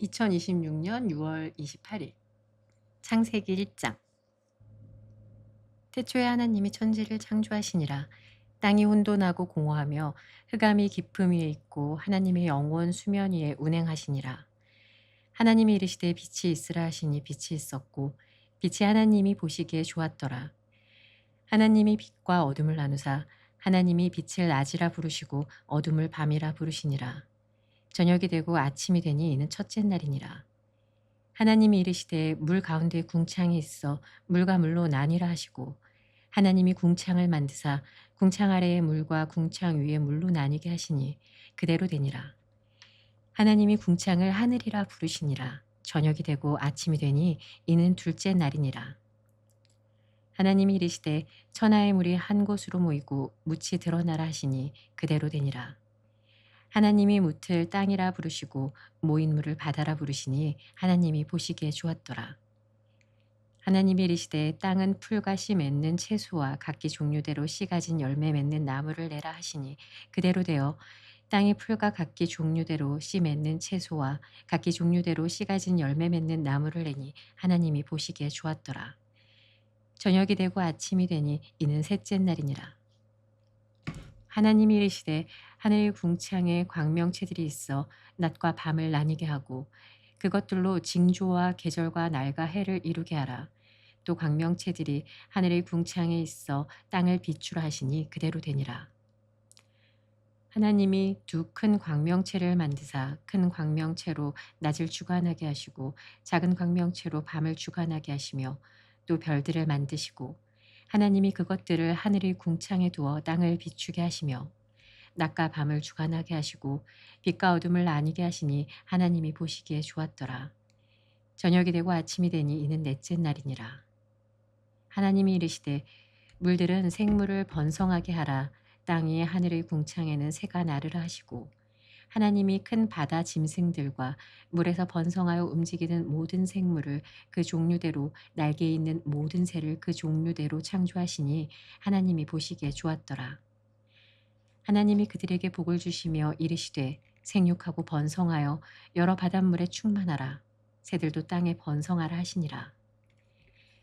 2026년 6월 28일 창세기 1장. 태초에 하나님이 천지를 창조하시니라. 땅이 혼돈하고 공허하며 흑암이 깊음 위에 있고 하나님의 영원 수면 위에 운행하시니라. 하나님이 이르시되 빛이 있으라 하시니 빛이 있었고 빛이 하나님이 보시기에 좋았더라. 하나님이 빛과 어둠을 나누사 하나님이 빛을 낮이라 부르시고 어둠을 밤이라 부르시니라. 저녁이 되고 아침이 되니 이는 첫째 날이니라. 하나님이 이르시되 물 가운데 궁창이 있어 물과 물로 나뉘라 하시고 하나님이 궁창을 만드사 궁창 아래의 물과 궁창 위의 물로 나뉘게 하시니 그대로 되니라. 하나님이 궁창을 하늘이라 부르시니라. 저녁이 되고 아침이 되니 이는 둘째 날이니라. 하나님이 이르시되 천하의 물이 한 곳으로 모이고 묻이 드러나라 하시니 그대로 되니라. 하나님이 묻을 땅이라 부르시고 모인 물을 바다라 부르시니 하나님이 보시기에 좋았더라. 하나님이 이르시되 땅은 풀과 씨 맺는 채소와 각기 종류대로 씨 가진 열매 맺는 나무를 내라 하시니 그대로 되어 땅이 풀과 각기 종류대로 씨 맺는 채소와 각기 종류대로 씨 가진 열매 맺는 나무를 내니 하나님이 보시기에 좋았더라. 저녁이 되고 아침이 되니 이는 셋째 날이니라. 하나님이 이르시되 하늘의 궁창에 광명체들이 있어 낮과 밤을 나뉘게 하고 그것들로 징조와 계절과 날과 해를 이루게 하라. 또 광명체들이 하늘의 궁창에 있어 땅을 비추라 하시니 그대로 되니라. 하나님이 두 큰 광명체를 만드사 큰 광명체로 낮을 주관하게 하시고 작은 광명체로 밤을 주관하게 하시며 또 별들을 만드시고 하나님이 그것들을 하늘의 궁창에 두어 땅을 비추게 하시며 낮과 밤을 주관하게 하시고 빛과 어둠을 나뉘게 하시니 하나님이 보시기에 좋았더라. 저녁이 되고 아침이 되니 이는 넷째 날이니라. 하나님이 이르시되 물들은 생물을 번성하게 하라. 땅 위에 하늘의 궁창에는 새가 나르라 하시고 하나님이 큰 바다 짐승들과 물에서 번성하여 움직이는 모든 생물을 그 종류대로 날개 있는 모든 새를 그 종류대로 창조하시니 하나님이 보시기에 좋았더라. 하나님이 그들에게 복을 주시며 이르시되 생육하고 번성하여 여러 바닷물에 충만하라. 새들도 땅에 번성하라 하시니라.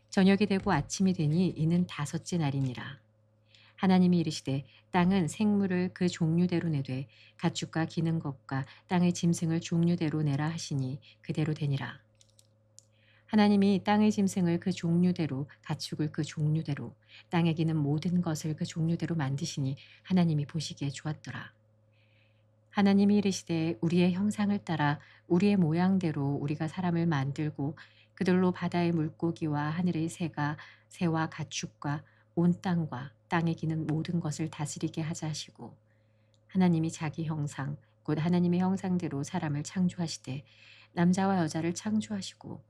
저녁이 되고 아침이 되니 이는 다섯째 날이니라. 하나님이 이르시되 땅은 생물을 그 종류대로 내되 가축과 기는 것과 땅의 짐승을 종류대로 내라 하시니 그대로 되니라. 하나님이 땅의 짐승을 그 종류대로 가축을 그 종류대로 땅에 기는 모든 것을 그 종류대로 만드시니 하나님이 보시기에 좋았더라. 하나님이 이르시되 우리의 형상을 따라 우리의 모양대로 우리가 사람을 만들고 그들로 바다의 물고기와 하늘의 새와 가축과 온 땅과 땅에 기는 모든 것을 다스리게 하자 하시고 하나님이 자기 형상 곧 하나님의 형상대로 사람을 창조하시되 남자와 여자를 창조하시고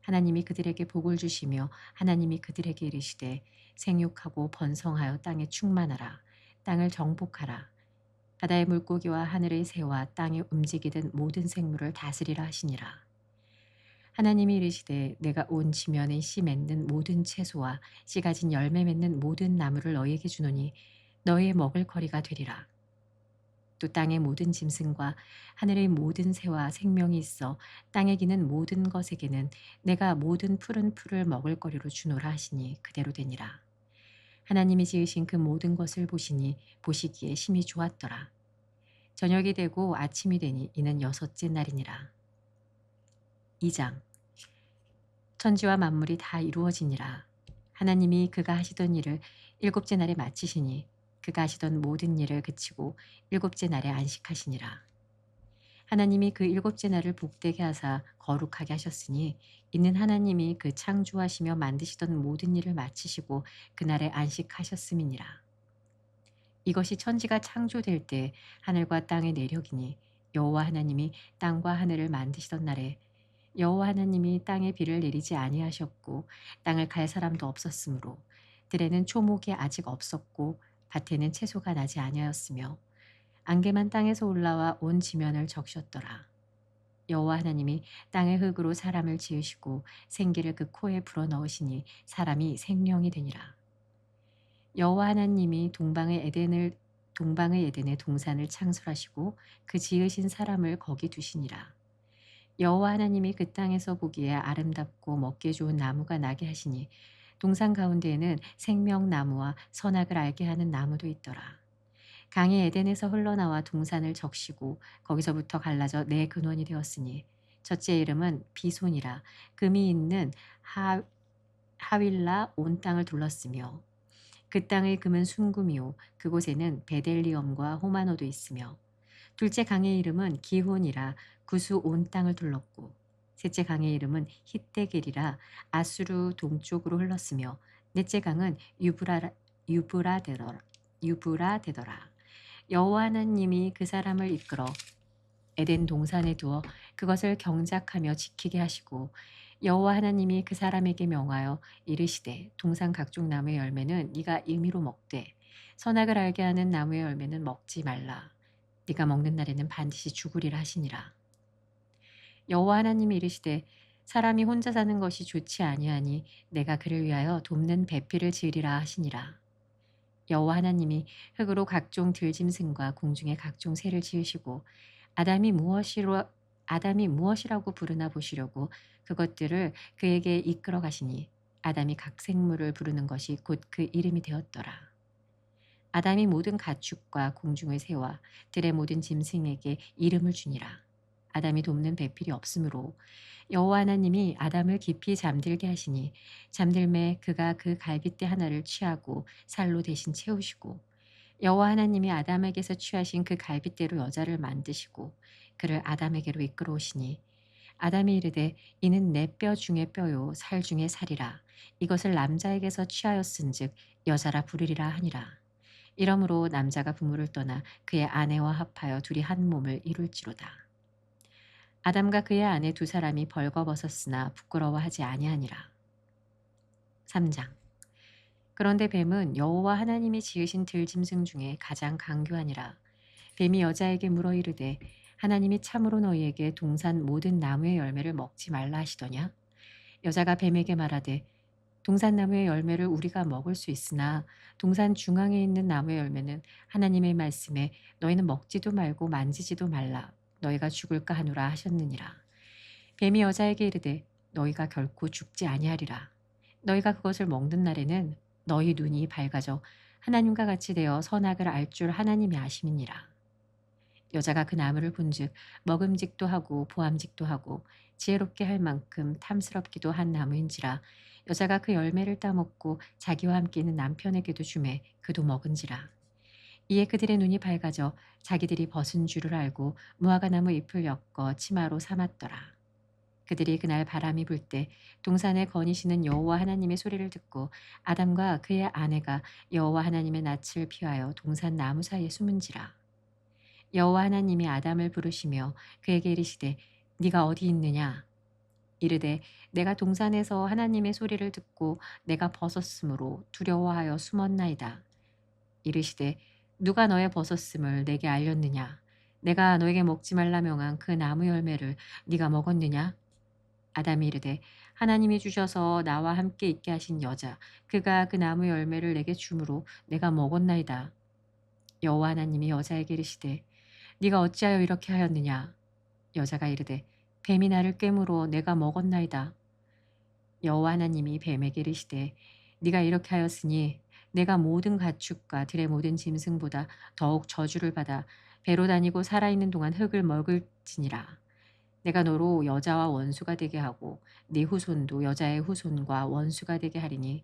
하나님이 그들에게 복을 주시며 하나님이 그들에게 이르시되 생육하고 번성하여 땅에 충만하라. 땅을 정복하라. 바다의 물고기와 하늘의 새와 땅에 움직이던 모든 생물을 다스리라 하시니라. 하나님이 이르시되 내가 온 지면에 씨 맺는 모든 채소와 씨 가진 열매 맺는 모든 나무를 너희에게 주노니 너희의 먹을 거리가 되리라. 또 땅의 모든 짐승과 하늘의 모든 새와 생명이 있어 땅에 기는 모든 것에게는 내가 모든 푸른 풀을 먹을 거리로 주노라 하시니 그대로 되니라. 하나님이 지으신 그 모든 것을 보시니 보시기에 심히 좋았더라. 저녁이 되고 아침이 되니 이는 여섯째 날이니라. 2장. 천지와 만물이 다 이루어지니라. 하나님이 그가 하시던 일을 일곱째 날에 마치시니 그가 하시던 모든 일을 그치고 일곱째 날에 안식하시니라. 하나님이 그 일곱째 날을 복되게 하사 거룩하게 하셨으니 이는 하나님이 그 창조하시며 만드시던 모든 일을 마치시고 그날에 안식하셨음이니라. 이것이 천지가 창조될 때 하늘과 땅의 내력이니 여호와 하나님이 땅과 하늘을 만드시던 날에 여호와 하나님이 땅에 비를 내리지 아니하셨고 땅을 갈 사람도 없었으므로 들에는 초목이 아직 없었고 밭에는 채소가 나지 아니하였으며 안개만 땅에서 올라와 온 지면을 적셨더라. 여호와 하나님이 땅의 흙으로 사람을 지으시고 생기를 그 코에 불어넣으시니 사람이 생명이 되니라. 여호와 하나님이 동방의 에덴에 동산을 창설하시고 그 지으신 사람을 거기 두시니라. 여호와 하나님이 그 땅에서 보기에 아름답고 먹기에 좋은 나무가 나게 하시니 동산 가운데에는 생명나무와 선악을 알게 하는 나무도 있더라. 강이 에덴에서 흘러나와 동산을 적시고 거기서부터 갈라져 네 근원이 되었으니 첫째 이름은 비손이라. 금이 있는 하윌라 온 땅을 둘렀으며 그 땅의 금은 순금이요 그곳에는 베델리엄과 호마노도 있으며 둘째 강의 이름은 기혼이라. 구수 온 땅을 둘렀고 셋째 강의 이름은 히데겔이라. 아수르 동쪽으로 흘렀으며 넷째 강은 유브라데더라. 유브라데더라. 여호와 하나님이 그 사람을 이끌어 에덴 동산에 두어 그것을 경작하며 지키게 하시고 여호와 하나님이 그 사람에게 명하여 이르시되 동산 각종 나무의 열매는 네가 임의로 먹되 선악을 알게 하는 나무의 열매는 먹지 말라. 네가 먹는 날에는 반드시 죽으리라 하시니라. 여호와 하나님이 이르시되 사람이 혼자 사는 것이 좋지 아니하니 내가 그를 위하여 돕는 배필을 지으리라 하시니라. 여호와 하나님이 흙으로 각종 들짐승과 공중의 각종 새를 지으시고 아담이 무엇이라고 부르나 보시려고 그것들을 그에게 이끌어 가시니 아담이 각 생물을 부르는 것이 곧 그 이름이 되었더라. 아담이 모든 가축과 공중의 새와 들의 모든 짐승에게 이름을 주니라. 아담이 돕는 배필이 없으므로 여호와 하나님이 아담을 깊이 잠들게 하시니 잠들매 그가 그 갈빗대 하나를 취하고 살로 대신 채우시고 여호와 하나님이 아담에게서 취하신 그 갈빗대로 여자를 만드시고 그를 아담에게로 이끌어 오시니 아담이 이르되 이는 내 뼈 중에 뼈요 살 중에 살이라. 이것을 남자에게서 취하였은즉 여자라 부르리라 하니라. 이러므로 남자가 부모를 떠나 그의 아내와 합하여 둘이 한 몸을 이룰지로다. 아담과 그의 아내 두 사람이 벌거벗었으나 부끄러워하지 아니하니라. 3장. 그런데 뱀은 여호와 하나님이 지으신 들짐승 중에 가장 강교하니라. 뱀이 여자에게 물어 이르되 하나님이 참으로 너희에게 동산 모든 나무의 열매를 먹지 말라 하시더냐? 여자가 뱀에게 말하되 동산나무의 열매를 우리가 먹을 수 있으나 동산 중앙에 있는 나무의 열매는 하나님의 말씀에 너희는 먹지도 말고 만지지도 말라. 너희가 죽을까 하노라 하셨느니라. 뱀이 여자에게 이르되 너희가 결코 죽지 아니하리라. 너희가 그것을 먹는 날에는 너희 눈이 밝아져 하나님과 같이 되어 선악을 알 줄 하나님이 아심이니라. 여자가 그 나무를 본즉 먹음직도 하고 보암직도 하고 지혜롭게 할 만큼 탐스럽기도 한 나무인지라. 여자가 그 열매를 따먹고 자기와 함께 있는 남편에게도 주매 그도 먹은지라. 이에 그들의 눈이 밝아져 자기들이 벗은 줄을 알고 무화과 나무 잎을 엮어 치마로 삼았더라. 그들이 그날 바람이 불 때 동산에 거니시는 여호와 하나님의 소리를 듣고 아담과 그의 아내가 여호와 하나님의 낯을 피하여 동산 나무 사이에 숨은지라. 여호와 하나님이 아담을 부르시며 그에게 이르시되 네가 어디 있느냐? 이르되 내가 동산에서 하나님의 소리를 듣고 내가 벗었으므로 두려워하여 숨었나이다. 이르시되 누가 너의 벗었음을 내게 알렸느냐? 내가 너에게 먹지 말라 명한 그 나무 열매를 네가 먹었느냐? 아담이 이르되 하나님이 주셔서 나와 함께 있게 하신 여자 그가 그 나무 열매를 내게 주므로 내가 먹었나이다. 여호와 하나님이 여자에게 이르시되 네가 어찌하여 이렇게 하였느냐? 여자가 이르되 뱀이 나를 꿰물어 내가 먹었나이다. 여호와 하나님이 뱀에게 이르시되 네가 이렇게 하였으니 내가 모든 가축과 들의 모든 짐승보다 더욱 저주를 받아 배로 다니고 살아있는 동안 흙을 먹을지니라. 내가 너로 여자와 원수가 되게 하고 네 후손도 여자의 후손과 원수가 되게 하리니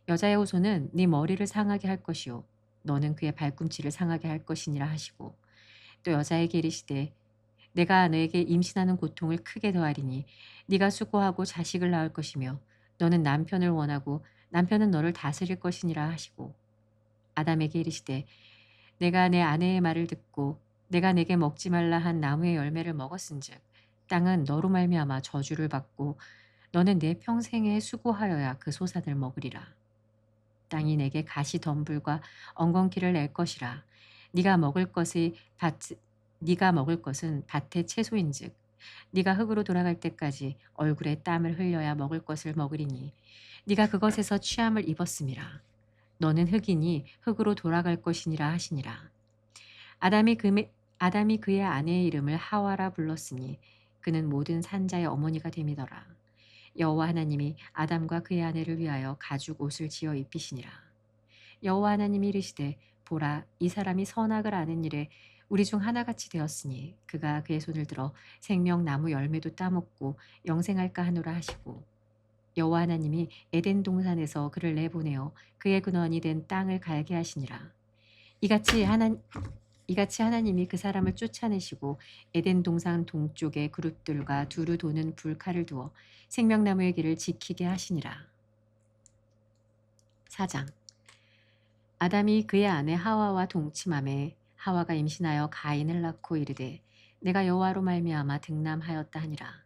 여자의 후손은 네 머리를 상하게 할 것이요 너는 그의 발꿈치를 상하게 할 것이니라 하시고 또 여자에게 이르시되 내가 너에게 임신하는 고통을 크게 더하리니 네가 수고하고 자식을 낳을 것이며 너는 남편을 원하고 남편은 너를 다스릴 것이니라 하시고 아담에게 이르시되 내가 내 아내의 말을 듣고 내가 내게 먹지 말라 한 나무의 열매를 먹었은즉 땅은 너로 말미암아 저주를 받고 너는 내 평생에 수고하여야 그 소산을 먹으리라. 땅이 내게 가시 덤불과 엉겅퀴를 낼 것이라. 네가 먹을 것이 네가 먹을 것은 밭의 채소인즉 네가 흙으로 돌아갈 때까지 얼굴에 땀을 흘려야 먹을 것을 먹으리니 네가 그것에서 취함을 입었음이라. 너는 흙이니 흙으로 돌아갈 것이니라 하시니라. 아담이 그의 아내의 이름을 하와라 불렀으니 그는 모든 산자의 어머니가 됨이더라. 여호와 하나님이 아담과 그의 아내를 위하여 가죽 옷을 지어 입히시니라. 여호와 하나님이 이르시되 보라 이 사람이 선악을 아는 일에 우리 중 하나같이 되었으니 그가 그의 손을 들어 생명나무 열매도 따먹고 영생할까 하노라 하시고 여호와 하나님이 에덴 동산에서 그를 내보내어 그의 근원이 된 땅을 갈게 하시니라. 이같이 하나 이같이 하나님이 그 사람을 쫓아내시고 에덴 동산 동쪽에 그룹들과 두루 도는 불칼을 두어 생명나무의 길을 지키게 하시니라. 4장. 아담이 그의 아내 하와와 동침함에 하와가 임신하여 가인을 낳고 이르되 내가 여호와로 말미암아 등남하였다 하니라.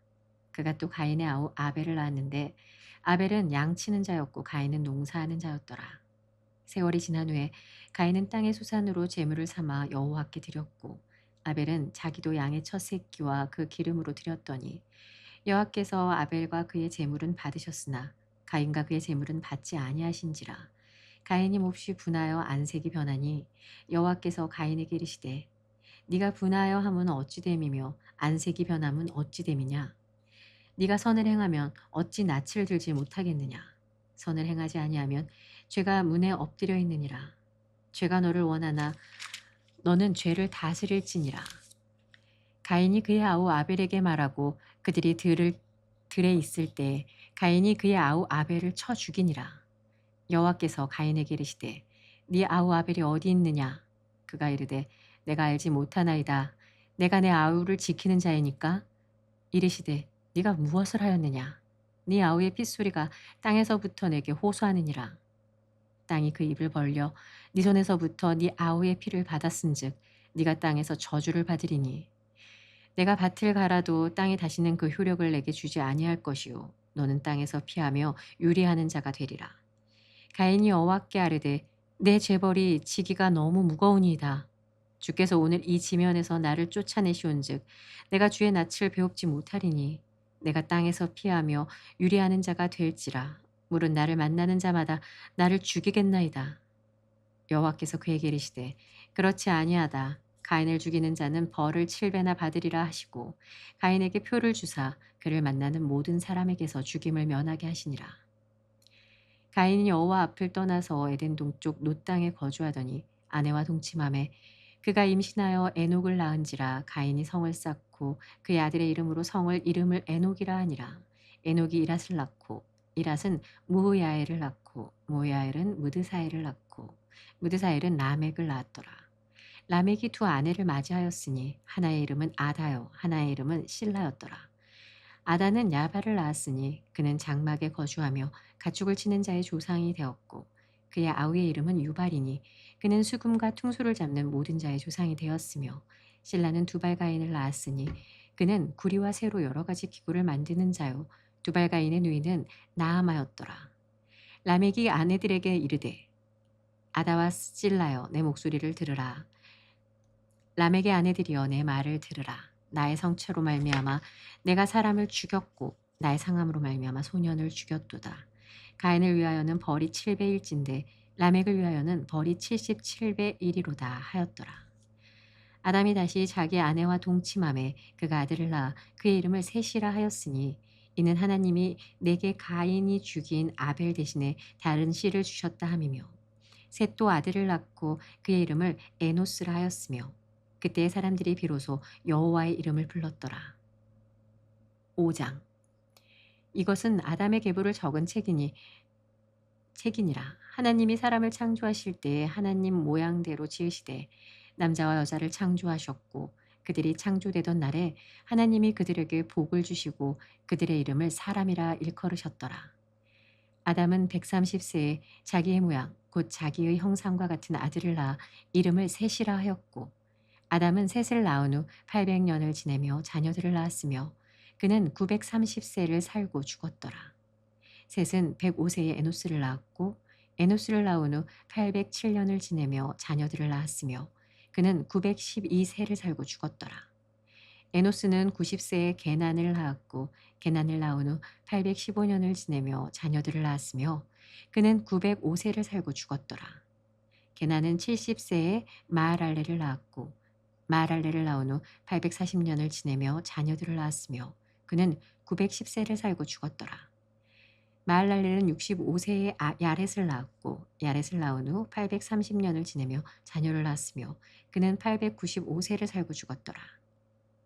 그가 또 가인의 아우 아벨을 낳았는데 아벨은 양치는 자였고 가인은 농사하는 자였더라. 세월이 지난 후에 가인은 땅의 소산으로 제물을 삼아 여호와께 드렸고 아벨은 자기도 양의 첫 새끼와 그 기름으로 드렸더니 여호와께서 아벨과 그의 제물은 받으셨으나 가인과 그의 제물은 받지 아니하신지라. 가인이 몹시 분하여 안색이 변하니 여호와께서 가인에게 이르시되 네가 분하여 함은 어찌 됨이며 안색이 변함은 어찌 됨이냐. 네가 선을 행하면 어찌 낯을 들지 못하겠느냐. 선을 행하지 아니하면 죄가 문에 엎드려 있느니라. 죄가 너를 원하나 너는 죄를 다스릴지니라. 가인이 그의 아우 아벨에게 말하고 그들이 들에 있을 때 가인이 그의 아우 아벨을 쳐 죽이니라. 여호와께서 가인에게 이르시되 네 아우 아벨이 어디 있느냐. 그가 이르되 내가 알지 못하나이다. 내가 내 아우를 지키는 자이니까. 이르시되 네가 무엇을 하였느냐. 네 아우의 핏소리가 땅에서부터 내게 호소하느니라. 땅이 그 입을 벌려 네 손에서부터 네 아우의 피를 받았은즉 네가 땅에서 저주를 받으리니 내가 밭을 갈아도 땅이 다시는 그 효력을 내게 주지 아니할 것이요 너는 땅에서 피하며 유리하는 자가 되리라. 가인이 여호와께 아뢰되 내 죄벌이 지기가 너무 무거우니이다. 주께서 오늘 이 지면에서 나를 쫓아내시온즉 내가 주의 낯을 배웁지 못하리니 내가 땅에서 피하며 유리하는 자가 될지라. 물은 나를 만나는 자마다 나를 죽이겠나이다. 여호와께서 그에게 이르시되 그렇지 아니하다. 가인을 죽이는 자는 벌을 7배나 받으리라 하시고 가인에게 표를 주사 그를 만나는 모든 사람에게서 죽임을 면하게 하시니라. 가인이 여호와 앞을 떠나서 에덴 동쪽 놋 땅에 거주하더니 아내와 동침함에 그가 임신하여 에녹을 낳은지라. 가인이 성을 쌓고 그의 아들의 이름으로 성을 이름을 에녹이라 하니라. 에녹이 이랏을 낳고 이랏은 무야엘을 낳고 무야엘은 무드사엘을 낳고 무드사엘은 라멕을 낳았더라. 라멕이 두 아내를 맞이하였으니 하나의 이름은 아다요 하나의 이름은 실라였더라. 아다는 야발을 낳았으니 그는 장막에 거주하며 가축을 치는 자의 조상이 되었고 그의 아우의 이름은 유발이니 그는 수금과 퉁소를 잡는 모든 자의 조상이 되었으며 실라는 두발가인을 낳았으니 그는 구리와 새로 여러 가지 기구를 만드는 자요 두발가인의 누이는 나아마였더라. 라멕이 아내들에게 이르되 아다와 실라여 내 목소리를 들으라. 라멕의 아내들이여 내 말을 들으라. 나의 성체로 말미암아 내가 사람을 죽였고 나의 상함으로 말미암아 소년을 죽였도다. 가인을 위하여는 벌이 7배일진데 라멕을 위하여는 벌이 77배 1이로다 하였더라. 아담이 다시 자기 아내와 동침함에 그가 아들을 낳아 그의 이름을 셋이라 하였으니 이는 하나님이 내게 가인이 죽인 아벨 대신에 다른 씨를 주셨다 함이며 셋도 아들을 낳고 그의 이름을 에노스라 하였으며 그때의 사람들이 비로소 여호와의 이름을 불렀더라. 5장. 이것은 아담의 계보를 적은 책이니라. 하나님이 사람을 창조하실 때에 하나님 모양대로 지으시되 남자와 여자를 창조하셨고 그들이 창조되던 날에 하나님이 그들에게 복을 주시고 그들의 이름을 사람이라 일컬으셨더라. 아담은 130세에 자기의 모양 곧 자기의 형상과 같은 아들을 낳아 이름을 셋이라 하였고 아담은 셋을 낳은 후 800년을 지내며 자녀들을 낳았으며 그는 930세를 살고 죽었더라. 셋은 105세에 에노스를 낳았고 에노스를 낳은 후 807년을 지내며 자녀들을 낳았으며 그는 912세를 살고 죽었더라. 에노스는 90세에 게난을 낳았고 게난을 낳은 후 815년을 지내며 자녀들을 낳았으며 그는 905세를 살고 죽었더라. 게난은 70세에 마할랄레를 낳았고 마할랄레를 낳은 후 840년을 지내며 자녀들을 낳았으며 그는 910세를 살고 죽었더라. 마할랄렐은 65세에 야렛을 낳았고 야렛을 낳은 후 830년을 지내며 자녀를 낳았으며 그는 895세를 살고 죽었더라.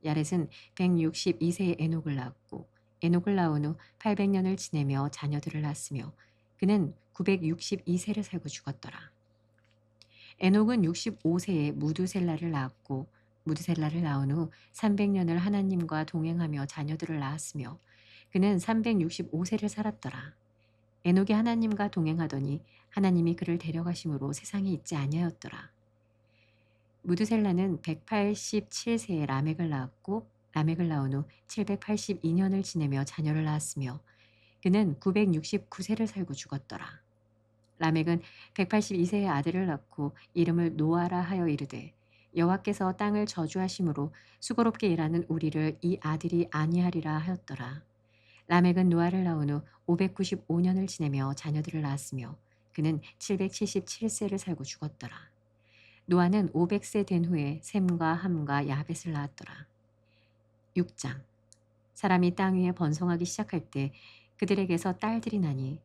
야렛은 162세에 에녹을 낳았고 에녹을 낳은 후 800년을 지내며 자녀들을 낳았으며 그는 962세를 살고 죽었더라. 에녹은 65세에 무두셀라를 낳았고 무두셀라를 낳은 후 300년을 하나님과 동행하며 자녀들을 낳았으며 그는 365세를 살았더라. 에녹이 하나님과 동행하더니 하나님이 그를 데려가심으로 세상에 있지 아니하였더라. 무드셀라는 187세에 라멕을 낳았고 라멕을 낳은 후 782년을 지내며 자녀를 낳았으며 그는 969세를 살고 죽었더라. 라멕은 182세의 아들을 낳고 이름을 노아라 하여 이르되 여호와께서 땅을 저주하심으로 수고롭게 일하는 우리를 이 아들이 아니하리라 하였더라. 라멕은 노아를 낳은 후 595년을 지내며 자녀들을 낳았으며 그는 777세를 살고 죽었더라. 노아는 500세 된 후에 셈과 함과 야벳을 낳았더라. 6장 사람이 땅 위에 번성하기 시작할 때 그들에게서 딸들이 나니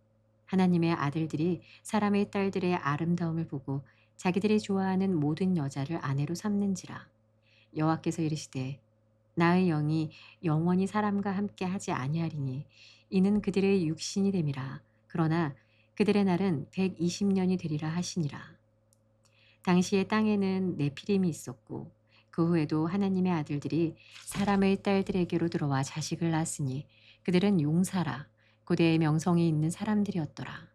하나님의 아들들이 사람의 딸들의 아름다움을 보고 자기들이 좋아하는 모든 여자를 아내로 삼는지라. 여호와께서 이르시되 나의 영이 영원히 사람과 함께 하지 아니하리니 이는 그들의 육신이 됨이라. 그러나 그들의 날은 120년이 되리라 하시니라. 당시에 땅에는 네피림이 있었고 그 후에도 하나님의 아들들이 사람의 딸들에게로 들어와 자식을 낳았으니 그들은 용사라 고대의 명성이 있는 사람들이었더라.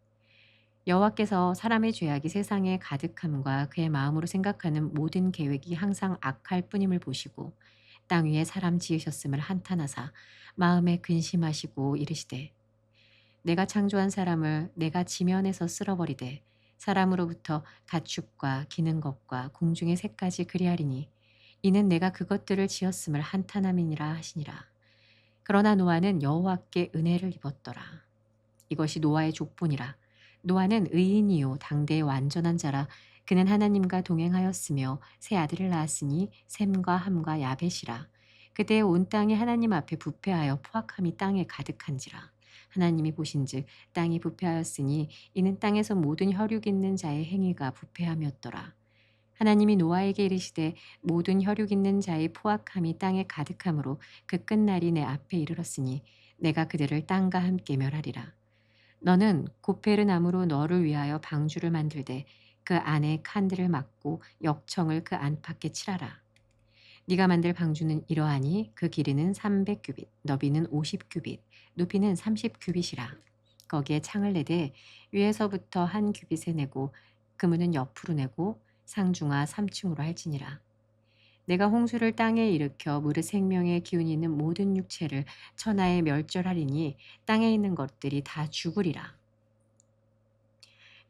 여호와께서 사람의 죄악이 세상에 가득함과 그의 마음으로 생각하는 모든 계획이 항상 악할 뿐임을 보시고 땅 위에 사람 지으셨음을 한탄하사 마음에 근심하시고 이르시되 내가 창조한 사람을 내가 지면에서 쓸어버리되 사람으로부터 가축과 기는 것과 공중의 새까지 그리하리니 이는 내가 그것들을 지었음을 한탄함이니라 하시니라. 그러나 노아는 여호와께 은혜를 입었더라. 이것이 노아의 족본이라. 노아는 의인이요 당대의 완전한 자라. 그는 하나님과 동행하였으며 세 아들을 낳았으니 셈과 함과 야벳이라. 그때 온 땅이 하나님 앞에 부패하여 포악함이 땅에 가득한지라. 하나님이 보신즉 땅이 부패하였으니 이는 땅에서 모든 혈육 있는 자의 행위가 부패함이었더라. 하나님이 노아에게 이르시되 모든 혈육 있는 자의 포악함이 땅에 가득함으로 그 끝날이 내 앞에 이르렀으니 내가 그들을 땅과 함께 멸하리라. 너는 고페르 나무로 너를 위하여 방주를 만들되 그 안에 칸들을 막고 역청을 그 안팎에 칠하라. 네가 만들 방주는 이러하니 그 길이는 300규빗, 너비는 50규빗, 높이는 30규빗이라. 거기에 창을 내되 위에서부터 한 규빗에 내고 그문은 옆으로 내고 상중하 3층으로 할지니라. 내가 홍수를 땅에 일으켜 무릇 생명의 기운이 있는 모든 육체를 천하에 멸절하리니 땅에 있는 것들이 다 죽으리라.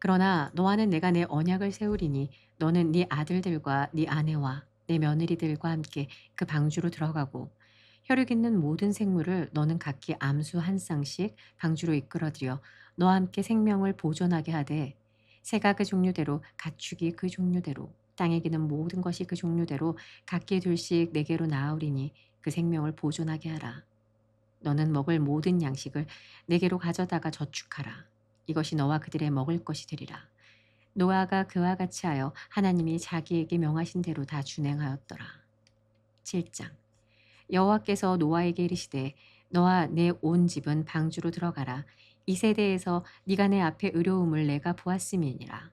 그러나 너와는 내가 내 언약을 세우리니 너는 네 아들들과 네 아내와 내 며느리들과 함께 그 방주로 들어가고 혈육 있는 모든 생물을 너는 각기 암수 한 쌍씩 방주로 이끌어들여 너와 함께 생명을 보존하게 하되 새가 그 종류대로 가축이 그 종류대로 땅에 기는 모든 것이 그 종류대로 각기 둘씩 내게로 나아오리니 그 생명을 보존하게 하라. 너는 먹을 모든 양식을 내게로 가져다가 저축하라. 이것이 너와 그들의 먹을 것이 되리라. 노아가 그와 같이 하여 하나님이 자기에게 명하신 대로 다 준행하였더라. 7장 여호와께서 노아에게 이르시되 너와 내 온 집은 방주로 들어가라. 이 세대에서 네가 내 앞에 의로움을 내가 보았음이니라.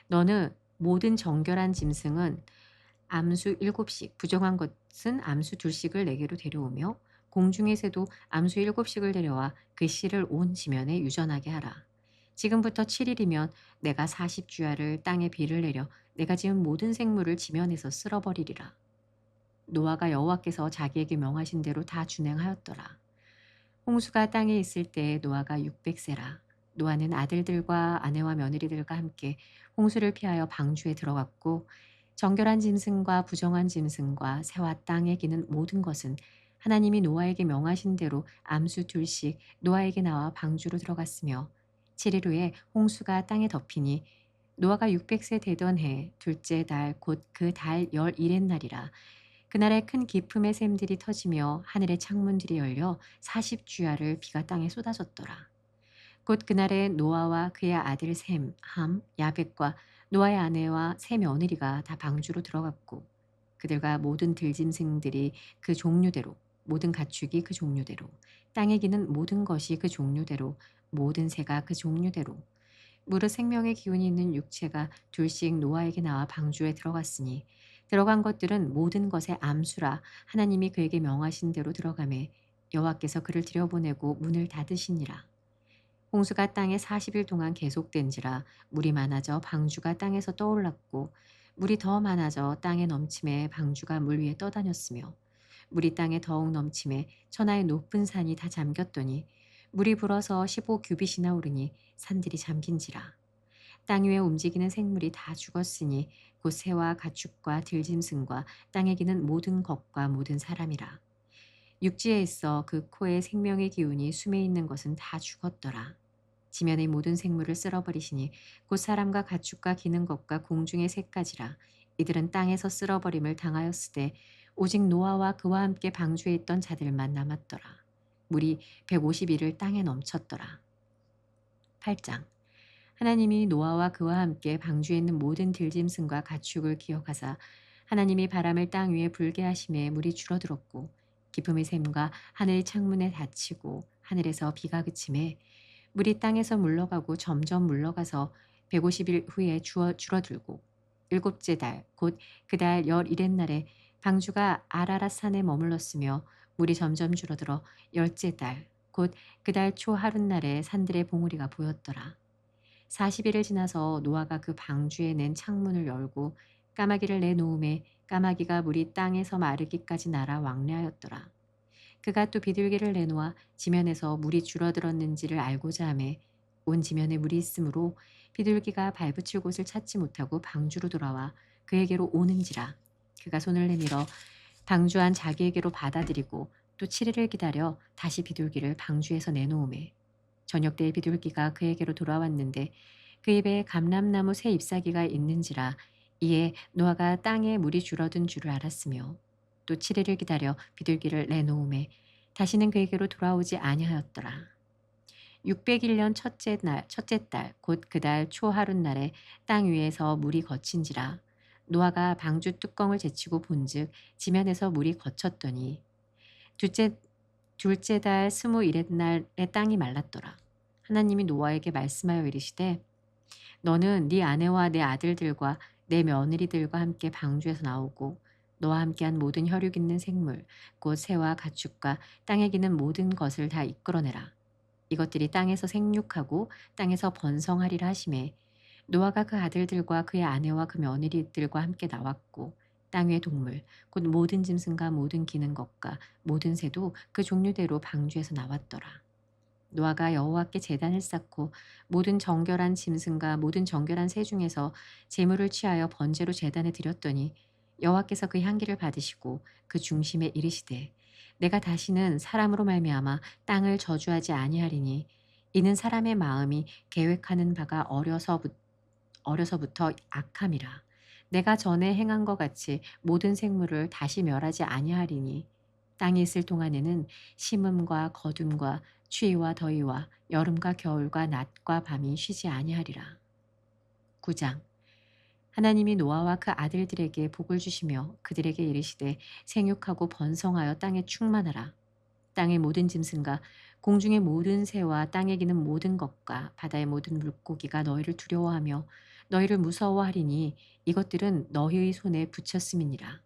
너는 모든 정결한 짐승은 암수 7씩 부정한 것은 암수 2씩을 내게로 데려오며 공중의 새도 암수 7씩을 데려와 그 씨를 온 지면에 유전하게 하라. 지금부터 7일이면 내가 40주야를 땅에 비를 내려 내가 지은 모든 생물을 지면에서 쓸어버리리라. 노아가 여호와께서 자기에게 명하신 대로 다 준행하였더라. 홍수가 땅에 있을 때 노아가 600세라. 노아는 아들들과 아내와 며느리들과 함께 홍수를 피하여 방주에 들어갔고 정결한 짐승과 부정한 짐승과 새와 땅에 기는 모든 것은 하나님이 노아에게 명하신 대로 암수 2씩 노아에게 나와 방주로 들어갔으며 7일 후에 홍수가 땅에 덮이니 노아가 600세 되던 해 둘째 달 곧 그 달 열일의 날이라. 그날에 큰 기품의 샘들이 터지며 하늘의 창문들이 열려 40주야를 비가 땅에 쏟아졌더라. 곧 그날에 노아와 그의 아들 셈, 함, 야벳과 노아의 아내와 세 며느리가 다 방주로 들어갔고 그들과 모든 들짐승들이 그 종류대로 모든 가축이 그 종류대로 땅에 기는 모든 것이 그 종류대로 모든 새가 그 종류대로 무릇 생명의 기운이 있는 육체가 둘씩 노아에게 나와 방주에 들어갔으니 들어간 것들은 모든 것의 암수라 하나님이 그에게 명하신 대로 들어가매 여호와께서 그를 들여보내고 문을 닫으시니라. 홍수가 땅에 40일 동안 계속된지라 물이 많아져 방주가 땅에서 떠올랐고 물이 더 많아져 땅에 넘침에 방주가 물 위에 떠다녔으며 물이 땅에 더욱 넘침에 천하의 높은 산이 다 잠겼더니 물이 불어서 15규빗이나 오르니 산들이 잠긴지라. 땅 위에 움직이는 생물이 다 죽었으니 곧 새와 가축과 들짐승과 땅에 기는 모든 것과 모든 사람이라. 육지에 있어 그 코에 생명의 기운이 숨에 있는 것은 다 죽었더라. 지면의 모든 생물을 쓸어버리시니 곧 사람과 가축과 기는 것과 공중의 새까지라. 이들은 땅에서 쓸어버림을 당하였으되 오직 노아와 그와 함께 방주에 있던 자들만 남았더라. 물이 150일을 땅에 넘쳤더라. 8장. 하나님이 노아와 그와 함께 방주에 있는 모든 들짐승과 가축을 기억하사 하나님이 바람을 땅 위에 불게 하심에 물이 줄어들었고 기품의 샘과 하늘 창문에 닫히고 하늘에서 비가 그침에 물이 땅에서 물러가고 점점 물러가서 150일 후에 줄어들고 일곱째 달 곧 그 달 열일의 날에 방주가 아라랏 산에 머물렀으며 물이 점점 줄어들어 열째 달 곧 그 달 초 하룻날에 산들의 봉우리가 보였더라. 40일을 지나서 노아가 그 방주에 낸 창문을 열고 까마귀를 내놓음에 까마귀가 물이 땅에서 마르기까지 날아 왕래하였더라. 그가 또 비둘기를 내놓아 지면에서 물이 줄어들었는지를 알고자 하매 온 지면에 물이 있으므로 비둘기가 발붙일 곳을 찾지 못하고 방주로 돌아와 그에게로 오는지라. 그가 손을 내밀어 방주 안 자기에게로 받아들이고 또 7일을 기다려 다시 비둘기를 방주에서 내놓음에 저녁 때에 비둘기가 그에게로 돌아왔는데 그 입에 감람나무 새 잎사귀가 있는지라. 이에 노아가 땅에 물이 줄어든 줄을 알았으며 또 7일을 기다려 비둘기를 내놓음에 다시는 그에게로 돌아오지 아니하였더라. 601년 첫째 달 곧 그 달 초 하룻날에 땅 위에서 물이 거친지라. 노아가 방주 뚜껑을 제치고 본즉 지면에서 물이 거쳤더니 둘째, 둘째 달 21의 날에 땅이 말랐더라. 하나님이 노아에게 말씀하여 이르시되 너는 네 아내와 내 아들들과 내 며느리들과 함께 방주에서 나오고 너와 함께한 모든 혈육 있는 생물 곧 새와 가축과 땅에 기는 모든 것을 다 이끌어내라. 이것들이 땅에서 생육하고 땅에서 번성하리라 하시매 노아가 그 아들들과 그의 아내와 그 며느리들과 함께 나왔고 땅 위의 동물 곧 모든 짐승과 모든 기는 것과 모든 새도 그 종류대로 방주에서 나왔더라. 노아가 여호와께 제단을 쌓고 모든 정결한 짐승과 모든 정결한 새 중에서 제물을 취하여 번제로 제단에 드렸더니 여호와께서 그 향기를 받으시고 그 중심에 이르시되 내가 다시는 사람으로 말미암아 땅을 저주하지 아니하리니 이는 사람의 마음이 계획하는 바가 어려서부터 악함이라. 내가 전에 행한 것 같이 모든 생물을 다시 멸하지 아니하리니 땅에 있을 동안에는 심음과 거둠과 추위와 더위와 여름과 겨울과 낮과 밤이 쉬지 아니하리라. 9장. 하나님이 노아와 그 아들들에게 복을 주시며 그들에게 이르시되 생육하고 번성하여 땅에 충만하라. 땅의 모든 짐승과 공중의 모든 새와 땅에 기는 모든 것과 바다의 모든 물고기가 너희를 두려워하며 너희를 무서워하리니 이것들은 너희의 손에 붙였음이니라.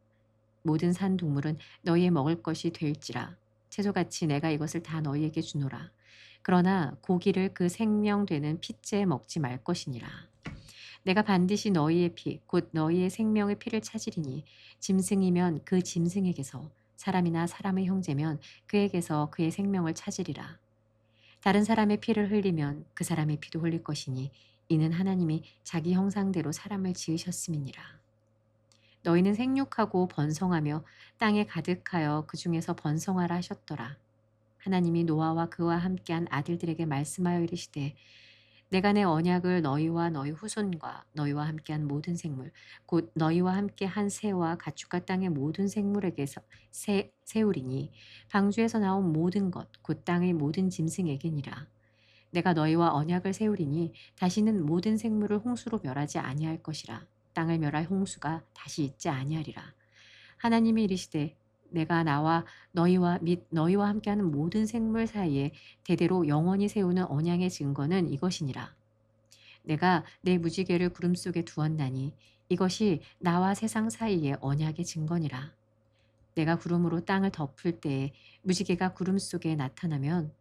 모든 산 동물은 너희의 먹을 것이 될지라. 채소같이 내가 이것을 다 너희에게 주노라. 그러나 고기를 그 생명되는 핏째 먹지 말 것이니라. 내가 반드시 너희의 피, 곧 너희의 생명의 피를 찾으리니 짐승이면 그 짐승에게서 사람이나 사람의 형제면 그에게서 그의 생명을 찾으리라. 다른 사람의 피를 흘리면 그 사람의 피도 흘릴 것이니 이는 하나님이 자기 형상대로 사람을 지으셨음이니라. 너희는 생육하고 번성하며 땅에 가득하여 그 중에서 번성하라 하셨더라. 하나님이 노아와 그와 함께한 아들들에게 말씀하여 이르시되 내가 내 언약을 너희와 너희 후손과 너희와 함께한 모든 생물 곧 너희와 함께한 새와 가축과 땅의 모든 생물에게서 세우리니 방주에서 나온 모든 것 곧 땅의 모든 짐승에게니라. 내가 너희와 언약을 세우리니 다시는 모든 생물을 홍수로 멸하지 아니할 것이라. 땅을 멸할 홍수가 다시 있지 아니하리라. 하나님이 이르시되 내가 나와 너희와 및 너희와 함께하는 모든 생물 사이에 대대로 영원히 세우는 언약의 증거는 이것이니라. 내가 내 무지개를 구름 속에 두었나니 이것이 나와 세상 사이의 언약의 증거니라. 내가 구름으로 땅을 덮을 때에 무지개가 구름 속에 나타나면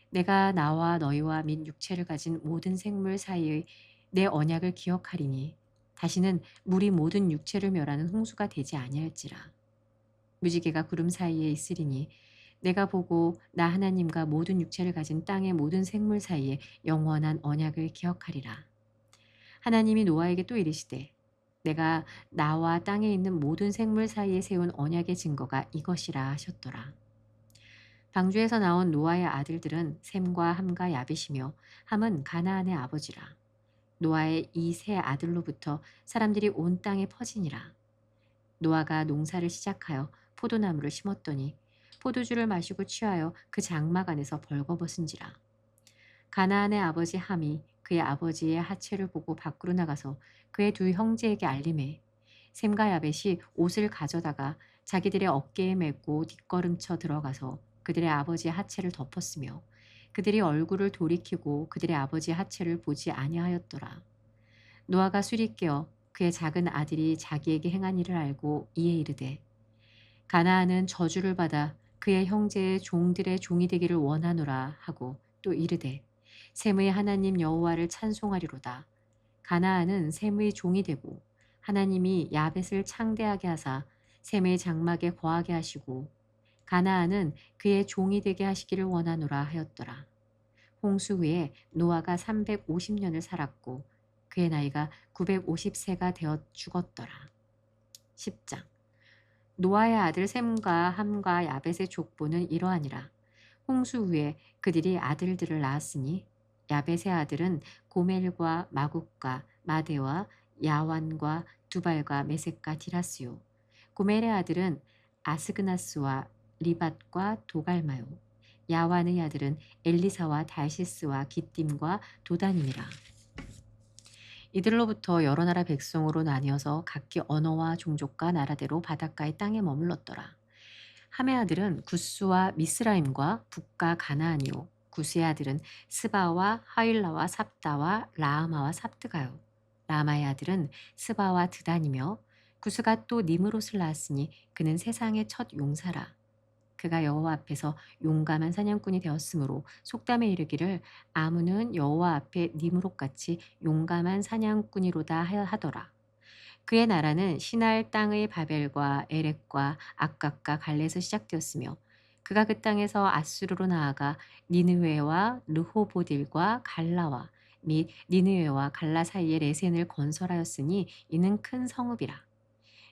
내가 나와 너희와 및 육체를 가진 모든 생물 사이의 내 언약을 기억하리니 다시는 물이 모든 육체를 멸하는 홍수가 되지 아니할지라. 무지개가 구름 사이에 있으리니 내가 보고 나 하나님과 모든 육체를 가진 땅의 모든 생물 사이에 영원한 언약을 기억하리라. 하나님이 노아에게 또 이르시되 내가 나와 땅에 있는 모든 생물 사이에 세운 언약의 증거가 이것이라 하셨더라. 방주에서 나온 노아의 아들들은 셈과 함과 야벳이며 함은 가나안의 아버지라. 노아의 이 세 아들로부터 사람들이 온 땅에 퍼지니라. 노아가 농사를 시작하여 포도나무를 심었더니 포도주를 마시고 취하여 그 장막 안에서 벌거벗은지라. 가나안의 아버지 함이 그의 아버지의 하체를 보고 밖으로 나가서 그의 두 형제에게 알림해 셈과 야벳이 옷을 가져다가 자기들의 어깨에 메고 뒷걸음쳐 들어가서 그들의 아버지의 하체를 덮었으며 그들이 얼굴을 돌이키고 그들의 아버지의 하체를 보지 아니하였더라. 노아가 술이 깨어 그의 작은 아들이 자기에게 행한 일을 알고 이에 이르되 가나안은 저주를 받아 그의 형제의 종들의 종이 되기를 원하노라 하고 또 이르되 셈의 하나님 여호와를 찬송하리로다. 가나안은 셈의 종이 되고 하나님이 야벳을 창대하게 하사 셈의 장막에 거하게 하시고 가나안은 그의 종이 되게 하시기를 원하노라 하였더라. 홍수 후에 노아가 350년을 살았고 그의 나이가 950세가 되어 죽었더라. 10장 노아의 아들 셈과 함과 야벳의 족보는 이러하니라. 홍수 후에 그들이 아들들을 낳았으니 야벳의 아들은 고멜과 마국과 마대와 야완과 두발과 메섹과 디라스요. 고멜의 아들은 아스그나스와 리밧과 도갈마요. 야완의 아들은 엘리사와 달시스와 기띔과 도단임이라. 이들로부터 여러 나라 백성으로 나뉘어서 각기 언어와 종족과 나라대로 바닷가의 땅에 머물렀더라. 함의 아들은 구스와 미스라임과 북과 가나안이요. 구스의 아들은 스바와 하일라와 삽다와 라아마와 삽드가요. 라마의 아들은 스바와 드단이며 구스가 또 니므롯을 낳았으니 그는 세상의 첫 용사라. 그가 여호와 앞에서 용감한 사냥꾼이 되었으므로 속담에 이르기를 아문은 여호와 앞에 니므롯같이 용감한 사냥꾼이로다 하더라. 그의 나라는 시날 땅의 바벨과 에렉과 악각과 갈레에서 시작되었으며 그가 그 땅에서 아수르로 나아가 니느웨와 르호보딜과 갈라와 및 니느웨와 갈라 사이에 레센을 건설하였으니 이는 큰 성읍이라.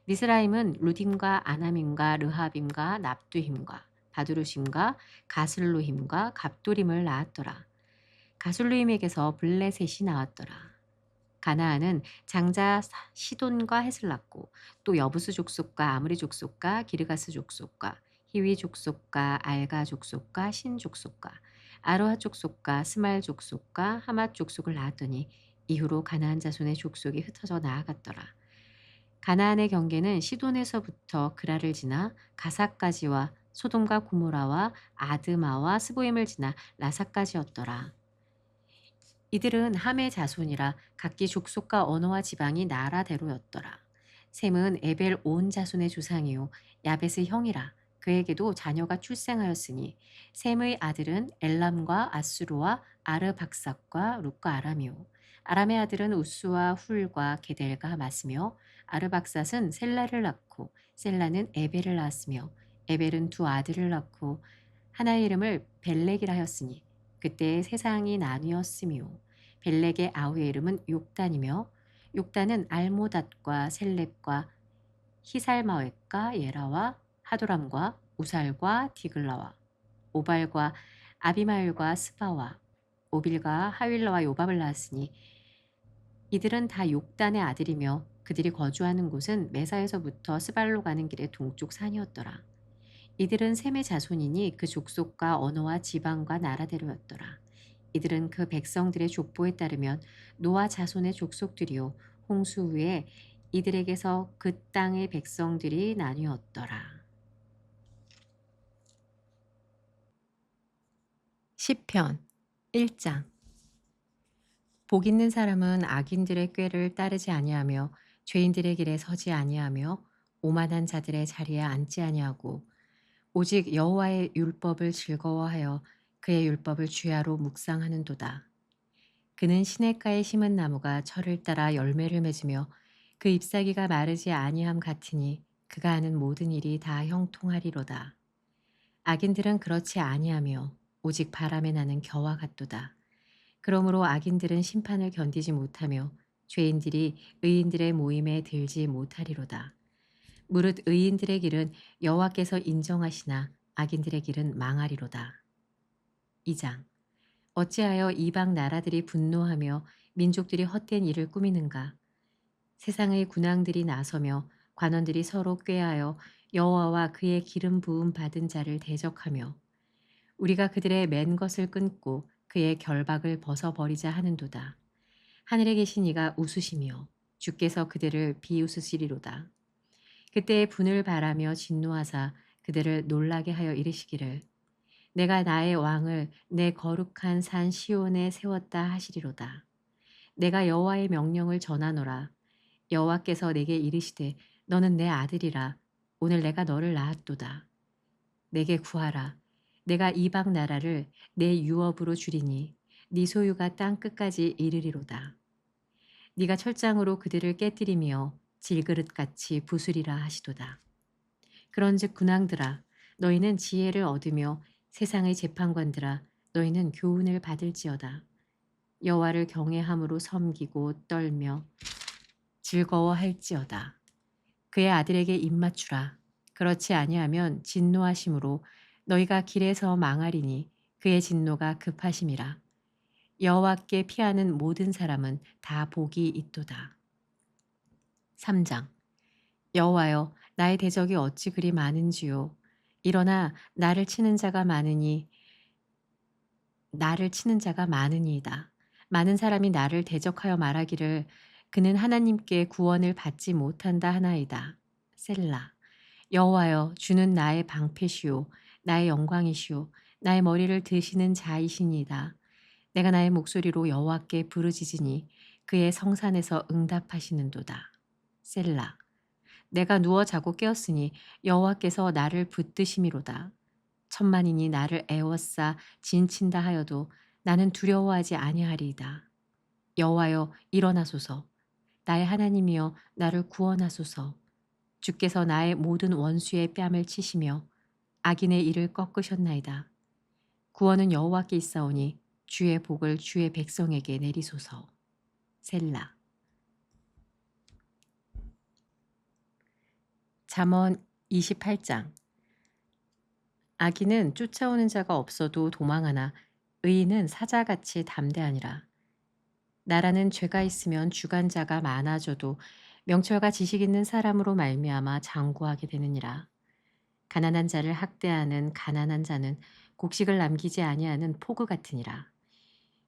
미스라임은 루딤과 아남임과 르하빔과 납두힘과 바두루심과 가슬루힘과 갑도림을 낳았더라. 가슬루임에게서 블레셋이 나왔더라. 가나안은 장자 시돈과 헷을 낳고 또 여부스 족속과 아므리 족속과 기르가스 족속과 히위 족속과 알가 족속과 신 족속과 아로하 족속과 스말 족속과 하맛 족속을 낳았더니 이후로 가나안 자손의 족속이 흩어져 나아갔더라. 가나안의 경계는 시돈에서부터 그라를 지나 가사까지와 소돔과 고모라와 아드마와 스보임을 지나 라사까지였더라. 이들은 함의 자손이라 각기 족속과 언어와 지방이 나라대로였더라. 셈은 에벨 온 자손의 조상이요 야벳의 형이라. 그에게도 자녀가 출생하였으니 셈의 아들은 엘람과 아수르와 아르박삭과 룻과 아람이요. 아람의 아들은 우스와 훌과 게델과 마스며 아르박삿은 셀라를 낳고 셀라는 에벨을 낳았으며 에벨은 두 아들을 낳고 하나의 이름을 벨렉이라 하였으니 그때 세상이 나뉘었으며 벨렉의 아우의 이름은 욕단이며 욕단은 알모닷과 셀렙과 히살마웻과 예라와 하도람과 우살과 디글라와 오발과 아비마일과 스바와 오빌과 하윌라와 요밥을 낳았으니 이들은 다 욕단의 아들이며 그들이 거주하는 곳은 메사에서부터 스발로 가는 길의 동쪽 산이었더라. 이들은 셈의 자손이니 그 족속과 언어와 지방과 나라대로였더라. 이들은 그 백성들의 족보에 따르면 노아 자손의 족속들이요 홍수 후에 이들에게서 그 땅의 백성들이 나뉘었더라. 시편 1장. 복 있는 사람은 악인들의 꾀를 따르지 아니하며 죄인들의 길에 서지 아니하며 오만한 자들의 자리에 앉지 아니하고 오직 여호와의 율법을 즐거워하여 그의 율법을 주야로 묵상하는도다. 그는 시냇가에 심은 나무가 철을 따라 열매를 맺으며 그 잎사귀가 마르지 아니함 같으니 그가 하는 모든 일이 다 형통하리로다. 악인들은 그렇지 아니하며 오직 바람에 나는 겨와 같도다. 그러므로 악인들은 심판을 견디지 못하며 죄인들이 의인들의 모임에 들지 못하리로다. 무릇 의인들의 길은 여호와께서 인정하시나 악인들의 길은 망하리로다. 2장. 어찌하여 이방 나라들이 분노하며 민족들이 헛된 일을 꾸미는가? 세상의 군왕들이 나서며 관원들이 서로 꾀하여 여호와와 그의 기름 부음 받은 자를 대적하며 우리가 그들의 맨 것을 끊고 그의 결박을 벗어버리자 하는도다. 하늘에 계신 이가 웃으시며 주께서 그들을 비웃으시리로다. 그때에 분을 바라며 진노하사 그들을 놀라게 하여 이르시기를 내가 나의 왕을 내 거룩한 산 시온에 세웠다 하시리로다. 내가 여호와의 명령을 전하노라. 여호와께서 내게 이르시되 너는 내 아들이라. 오늘 내가 너를 낳았도다. 내게 구하라. 내가 이방 나라를 내 유업으로 주리니 네 소유가 땅 끝까지 이르리로다. 네가 철장으로 그들을 깨뜨리며 질그릇같이 부수리라 하시도다. 그런즉 군왕들아 너희는 지혜를 얻으며 세상의 재판관들아 너희는 교훈을 받을지어다. 여호와를 경외함으로 섬기고 떨며 즐거워할지어다. 그의 아들에게 입맞추라. 그렇지 아니하면 진노하심으로 너희가 길에서 망하리니 그의 진노가 급하심이라. 여호와께 피하는 모든 사람은 다 복이 있도다. 3장. 여호와여 나의 대적이 어찌 그리 많은지요. 일어나 나를 치는 자가 많으니이다. 많은 사람이 나를 대적하여 말하기를 그는 하나님께 구원을 받지 못한다 하나이다. 셀라. 여호와여 주는 나의 방패시오 나의 영광이시오 나의 머리를 드시는 자이시니이다. 내가 나의 목소리로 여호와께 부르짖으니 그의 성산에서 응답하시는도다. 셀라. 내가 누워 자고 깨었으니 여호와께서 나를 붙드심이로다. 천만인이 나를 애워싸 진친다 하여도 나는 두려워하지 아니하리이다. 여호와여 일어나소서. 나의 하나님이여 나를 구원하소서. 주께서 나의 모든 원수의 뺨을 치시며 악인의 이를 꺾으셨나이다. 구원은 여호와께 있사오니 주의 복을 주의 백성에게 내리소서. 셀라. 잠언 28장. 악인은 쫓아오는 자가 없어도 도망하나 의인은 사자같이 담대하니라. 나라는 죄가 있으면 주관자가 많아져도 명철과 지식 있는 사람으로 말미암아 장구하게 되느니라. 가난한 자를 학대하는 가난한 자는 곡식을 남기지 아니하는 포구 같으니라.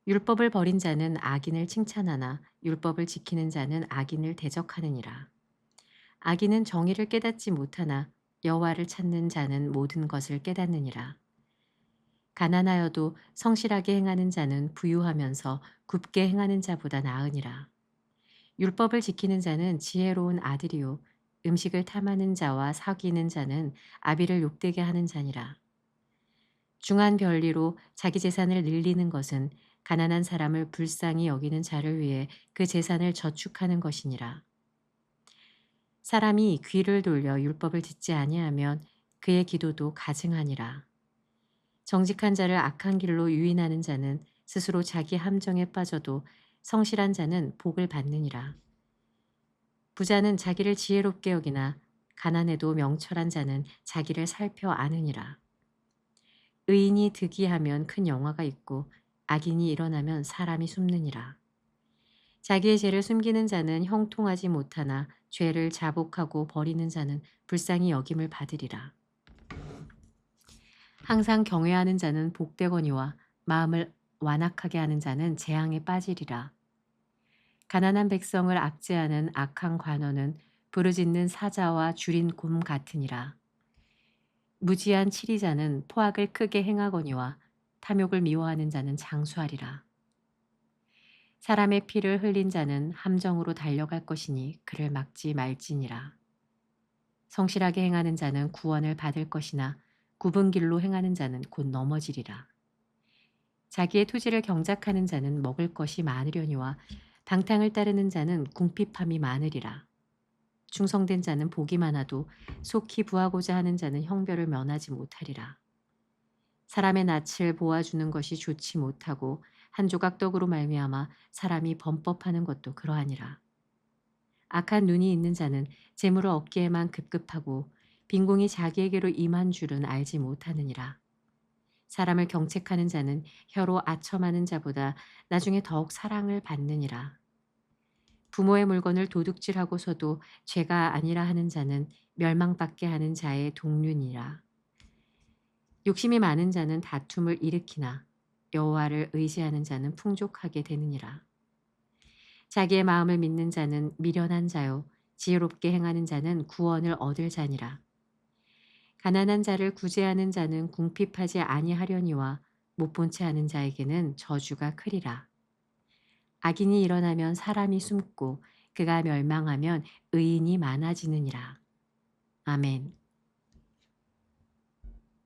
율법을 버린 자는 악인을 칭찬하나 율법을 지키는 자는 악인을 대적하느니라. 악인은 정의를 깨닫지 못하나 여호와를 찾는 자는 모든 것을 깨닫느니라. 가난하여도 성실하게 행하는 자는 부유하면서 굽게 행하는 자보다 나으니라. 율법을 지키는 자는 지혜로운 아들이요 음식을 탐하는 자와 사귀는 자는 아비를 욕되게 하는 자니라. 중한 별리로 자기 재산을 늘리는 것은 가난한 사람을 불쌍히 여기는 자를 위해 그 재산을 저축하는 것이니라. 사람이 귀를 돌려 율법을 듣지 아니하면 그의 기도도 가증하니라. 정직한 자를 악한 길로 유인하는 자는 스스로 자기 함정에 빠져도 성실한 자는 복을 받느니라. 부자는 자기를 지혜롭게 여기나 가난해도 명철한 자는 자기를 살펴 아느니라. 의인이 득이하면 큰 영화가 있고 악인이 일어나면 사람이 숨느니라. 자기의 죄를 숨기는 자는 형통하지 못하나 죄를 자복하고 버리는 자는 불쌍히 여김을 받으리라. 항상 경외하는 자는 복되거니와 마음을 완악하게 하는 자는 재앙에 빠지리라. 가난한 백성을 압제하는 악한 관원은 부르짖는 사자와 줄인 곰 같으니라. 무지한 치리자는 포악을 크게 행하거니와 탐욕을 미워하는 자는 장수하리라. 사람의 피를 흘린 자는 함정으로 달려갈 것이니 그를 막지 말지니라. 성실하게 행하는 자는 구원을 받을 것이나 굽은 길로 행하는 자는 곧 넘어지리라. 자기의 토지를 경작하는 자는 먹을 것이 많으려니와 방탕을 따르는 자는 궁핍함이 많으리라. 충성된 자는 복이 많아도 속히 부하고자 하는 자는 형별을 면하지 못하리라. 사람의 낯을 보아주는 것이 좋지 못하고 한 조각 떡으로 말미암아 사람이 범법하는 것도 그러하니라. 악한 눈이 있는 자는 재물을 얻기에만 급급하고 빈궁이 자기에게로 임한 줄은 알지 못하느니라. 사람을 경책하는 자는 혀로 아첨하는 자보다 나중에 더욱 사랑을 받느니라. 부모의 물건을 도둑질하고서도 죄가 아니라 하는 자는 멸망받게 하는 자의 동류니라. 욕심이 많은 자는 다툼을 일으키나 여호와를 의지하는 자는 풍족하게 되느니라. 자기의 마음을 믿는 자는 미련한 자요 지혜롭게 행하는 자는 구원을 얻을 자니라. 가난한 자를 구제하는 자는 궁핍하지 아니하려니와 못 본 채 하는 자에게는 저주가 크리라. 악인이 일어나면 사람이 숨고 그가 멸망하면 의인이 많아지느니라. 아멘.